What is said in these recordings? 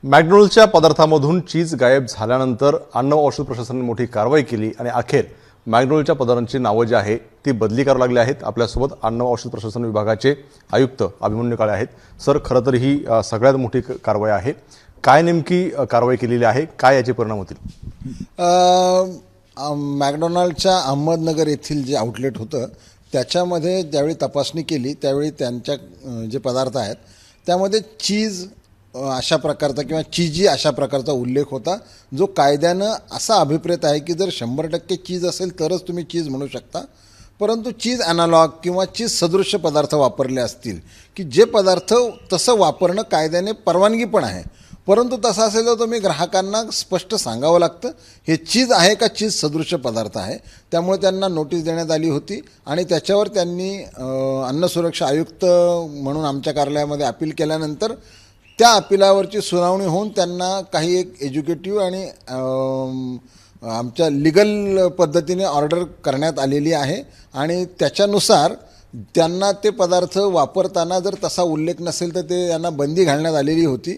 मॅकडोनल्ड्सच्या पदार्थामधून चीज गायब झाल्यानंतर अन्न व औषध प्रशासनाने मोठी कारवाई केली आणि अखेर मॅकडोनल्ड्सच्या पदार्थांची नावं जी आहे ती बदली करावी लागली आहेत। आपल्यासोबत अन्न व औषध प्रशासन विभागाचे आयुक्त अभिमन्यू काळे आहेत। सर, खरं तर ही सगळ्यात मोठी कारवाई आहे। काय नेमकी कारवाई केलेली आहे, काय याचे परिणाम होतील? मॅकडोनल्डच्या अहमदनगर येथील जे आउटलेट होतं त्याच्यामध्ये ज्यावेळी तपासणी केली त्यावेळी त्यांच्या जे पदार्थ आहेत त्यामध्ये चीज अशा प्रकारचा किंवा चीजी अशा प्रकारचा उल्लेख होता, जो कायद्यानं असा अभिप्रेत आहे की जर 100% चीज असेल तरच तुम्ही चीज म्हणू शकता। परंतु चीज ॲनालॉग किंवा चीज सदृश्य पदार्थ वापरले असतील की जे पदार्थ तसं वापरणं कायद्याने परवानगी पण आहे, परंतु तसं असेल तर तुम्ही ग्राहकांना स्पष्ट सांगावं लागतं हे चीज आहे का चीज सदृश्य पदार्थ आहे। त्यामुळे त्यांना नोटीस देण्यात आली होती आणि त्याच्यावर त्यांनी अन्न सुरक्षा आयुक्त म्हणून आमच्या कार्यालयामध्ये अपील केल्यानंतर त्या अपिलावरची सुनावणी होऊन त्यांना काही एक एज्युकेटिव्ह आणि आमच्या लिगल पद्धतीने ऑर्डर करण्यात आलेली आहे आणि त्याच्यानुसार त्यांना ते पदार्थ वापरताना जर तसा उल्लेख नसेल तर ते यांना बंदी घालण्यात आलेली होती।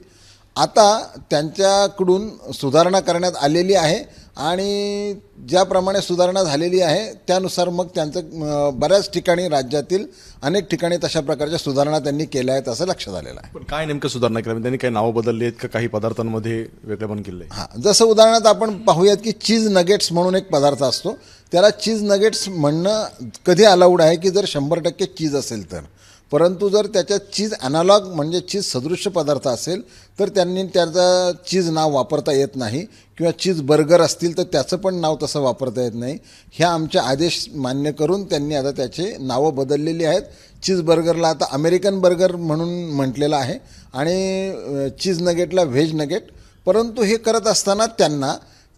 आता त्यांच्याकडून सुधारणा करण्यात आलेली आहे आणि ज्याप्रमाणे सुधारणा झालेली आहे त्यानुसार मग त्यांचं बऱ्याच ठिकाणी राज्यातील अनेक ठिकाणी तशा प्रकारच्या सुधारणा त्यांनी केल्या आहेत असं लक्षात आलेलं आहे। पण काय नेमकं सुधारणा केल्या? त्यांनी काही नावं बदलली आहेत का, काही पदार्थांमध्ये वेगळेपण केले? हां, जसं उदाहरणार्थ आपण पाहूयात की चीज नगेट्स म्हणून एक पदार्थ असतो, त्याला चीज नगेट्स म्हणणं कधी अलाउड आहे की जर 100% चीज असेल तर, परंतु जर त्याच्यात चीज ॲनालॉग म्हणजे चीज सदृश्य पदार्थ असेल तर त्यांनी त्याचं चीज नाव वापरता येत नाही किंवा चीज बर्गर असतील तर त्याचं पण नाव तसं वापरता येत नाही। ह्या आमचे आदेश मान्य करून त्यांनी आता त्याचे नावं बदललेली आहेत। चीज बर्गरला आता अमेरिकन बर्गर म्हणून म्हटलेलं आहे आणि चीज नगेटला व्हेज नगेट। परंतु हे करत असताना त्यांना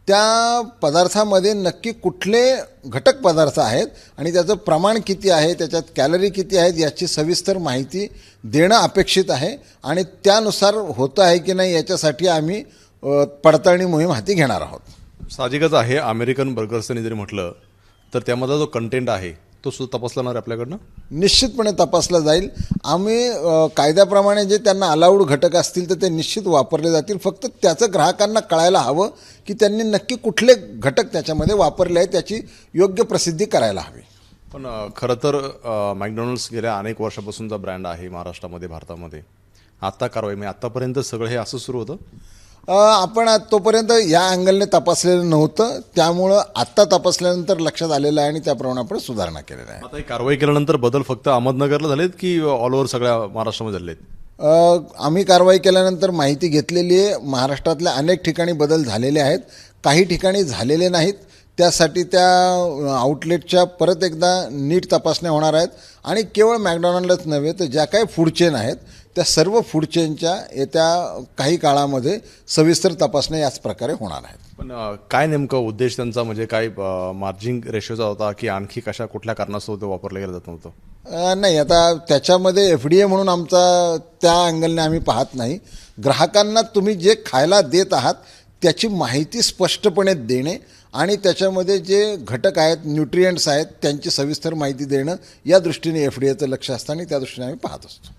त्या पदार्थामध्ये नक्की कुठले घटक पदार्थ आहेत आणि त्याचं प्रमाण किती आहे, त्याच्यात कॅलरी किती आहेत याची सविस्तर माहिती देणं अपेक्षित आहे आणि त्यानुसार होतं आहे की नाही याच्यासाठी आम्ही पडताळणी मोहीम हाती घेणार आहोत। साहजिकच आहे, अमेरिकन बर्गर्सनी जरी म्हटलं तर त्यामधला जो कंटेंट आहे तो सुद्धा तपासला जाणार आपल्याकडनं? निश्चितपणे तपासला जाईल। आम्ही कायद्याप्रमाणे जे त्यांना अलाउड घटक असतील तर ते निश्चित वापरले जातील, फक्त त्याचं ग्राहकांना कळायला हवं की त्यांनी नक्की कुठले घटक त्याच्यामध्ये वापरले आहेत त्याची योग्य प्रसिद्धी करायला हवी। पण खरं तर मॅकडोनल्ड्स गेल्या अनेक वर्षापासूनचा ब्रँड आहे महाराष्ट्रामध्ये, भारतामध्ये। आत्ता कारवाई म्हणजे आत्तापर्यंत सगळं हे असं सुरू होतं? आपण तोपर्यंत या अँगलने तपासलेलं नव्हतं, त्यामुळं आत्ता तपासल्यानंतर लक्षात आलेलं आहे आणि त्याप्रमाणे आपण सुधारणा केलेल्या आहे। आता ही कारवाई केल्यानंतर बदल फक्त अहमदनगरला झालेत की ऑल ओव्हर सगळ्या महाराष्ट्रामध्ये झालेत? आम्ही कारवाई केल्यानंतर माहिती घेतलेली आहे, महाराष्ट्रातल्या अनेक ठिकाणी बदल झालेले आहेत, काही ठिकाणी झालेले नाहीत। त्यासाठी त्या आउटलेटच्या परत एकदा नीट तपासण्या होणार आहेत आणि केवळ मॅकडोनल्डच नव्हे तर ज्या काही फूड चेन आहेत त्या सर्व फूड चेनच्या येत्या काही काळामध्ये सविस्तर तपासण्या याच प्रकारे होणार आहेत। पण काय नेमकं उद्देश त्यांचा, म्हणजे काय मार्जिन रेशोचा होता की आणखी कशा कुठल्या कारणास्तव ते वापरलं गेलं जात नव्हतं? नाही, आता त्याच्यामध्ये FDA म्हणून आमचा त्या अँगलने आम्ही पाहत नाही। ग्राहकांना तुम्ही जे खायला देत आहात त्याची माहिती स्पष्टपणे देणे आणि त्याच्यामध्ये जे घटक आहेत, न्यूट्रिएंट्स आहेत, त्यांची सविस्तर माहिती देणं या दृष्टीने FDAचं लक्ष असतं आणि त्या दृष्टीने आम्ही पाहत असतो।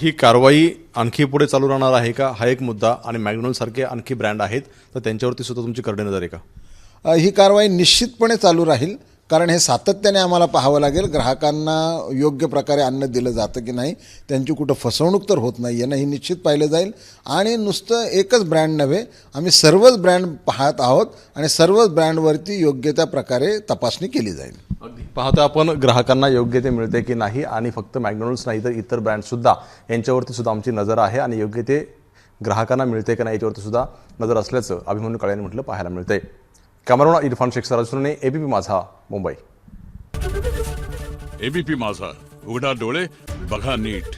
ही कारवाई आणखी पुढे चालू राहणार आहे का, हा एक मुद्दा? आणि मॅकडोनल्ड्ससारखे आणखी ब्रँड आहेत तर त्यांच्यावरती सुद्धा तुमची करडी नजर आहे का? ही कारवाई निश्चितपणे चालू राहील, कारण हे सातत्याने आम्हाला पाहावं लागेल ग्राहकांना योग्य प्रकारे अन्न दिलं जातं की नाही, त्यांची कुठं फसवणूक तर होत नाही आहे ना, ही निश्चित पाहिलं जाईल। आणि नुसतं एकच ब्रँड नव्हे, आम्ही सर्वच ब्रँड पाहत आहोत आणि सर्वच ब्रँडवरती योग्य त्या प्रकारे तपासणी केली जाईल। पाहतो आपण ग्राहकांना योग्य ते मिळते की नाही, आणि फक्त मॅकडोनल्ड्स नाही तर इतर ब्रँडसुद्धा यांच्यावरती सुद्धा आमची नजर आहे आणि योग्य ते ग्राहकांना मिळते की नाही याच्यावरती सुद्धा नजर असल्याचं अभिमन्यू काळे यांनी म्हटलं पाहायला मिळतंय। कॅमेरामॅन इरफान शेख सराजुने ABP माझा, मुंबई। ABP माझा, उघडा डोळे बघा नीट।